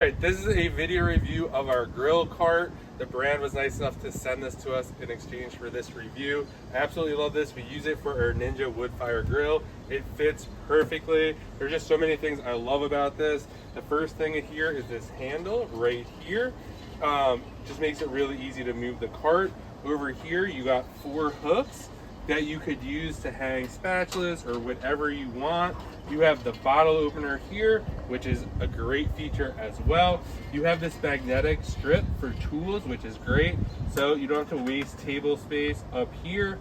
Alright, this is a video review of our grill cart. The brand was nice enough to send this to us in exchange for this review. I absolutely love this. We use it for our Ninja wood fire grill. It fits perfectly. There's just so many things I love about this. The first thing here is this handle right here. Just makes it really easy to move the cart. Over here you got 4 hooks that you could use to hang spatulas or whatever you want. You have the bottle opener here, which is a great feature as well. You have this magnetic strip for tools, which is great, so you don't have to waste table space up here.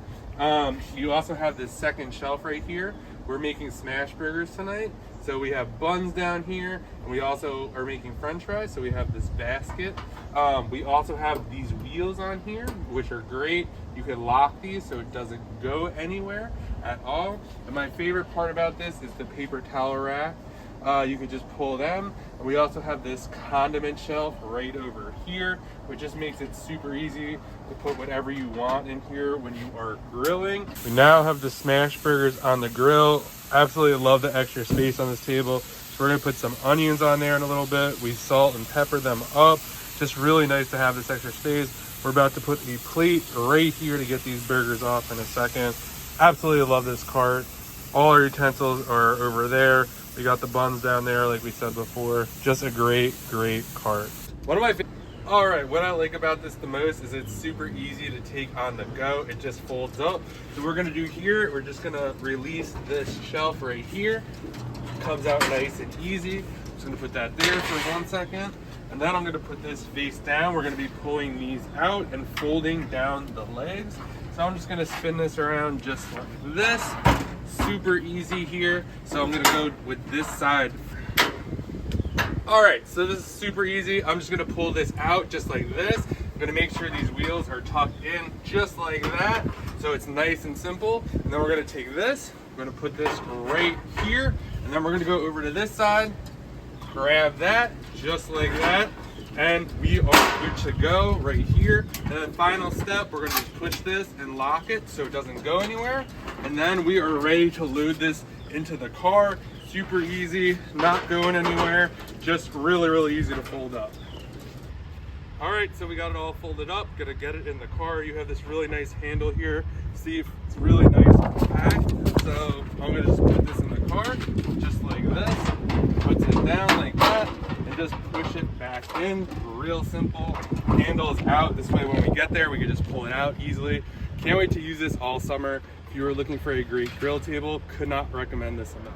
You also have this second shelf right here. We're making smash burgers tonight, so we have buns down here, and we also are making french fries, so we have this basket. We also have these wheels on here, which are great. You can lock these so it doesn't go anywhere at all. And my favorite part about this is the paper towel rack. You could just pull them. And we also have this condiment shelf right over here, which just makes it super easy to put whatever you want in here when you are grilling. We now have the smash burgers on the grill. Absolutely love the extra space on this table. So we're gonna put some onions on there in a little bit. We salt and pepper them up. Just really nice to have this extra space. We're about to put a plate right here to get these burgers off in a second. Absolutely love this cart. All our utensils are over there. We got the buns down there, like we said before. Just a great cart. All right, what I like about this the most is it's super easy to take on the go. It just folds up. So we're gonna do here, we're just gonna release this shelf right here. Comes out nice and easy. Just gonna put that there for 1 second. And then I'm gonna put this face down. We're gonna be pulling these out and folding down the legs. So I'm just gonna spin this around just like this. Super easy here. So I'm gonna go with this side. All right, so this is super easy. I'm just gonna pull this out just like this. I'm gonna make sure these wheels are tucked in just like that. So it's nice and simple. And then we're gonna take this, we're gonna put this right here. And then we're gonna go over to this side, grab that just like that, and we are good to go right here. And then final step, we're gonna just push this and lock it so it doesn't go anywhere. And then we are ready to load this into the car. Super easy, not going anywhere, just really easy to fold up. All right, so we got it all folded up, gonna get it in the car. You have this really nice handle here. See if it's really nice and packed. So I'm gonna just put this in the car, just like this. Puts it down like that, and just push it back in. Real simple. Handle is out. This way when we get there, we can just pull it out easily. Can't wait to use this all summer. If you were looking for a great grill table, could not recommend this enough.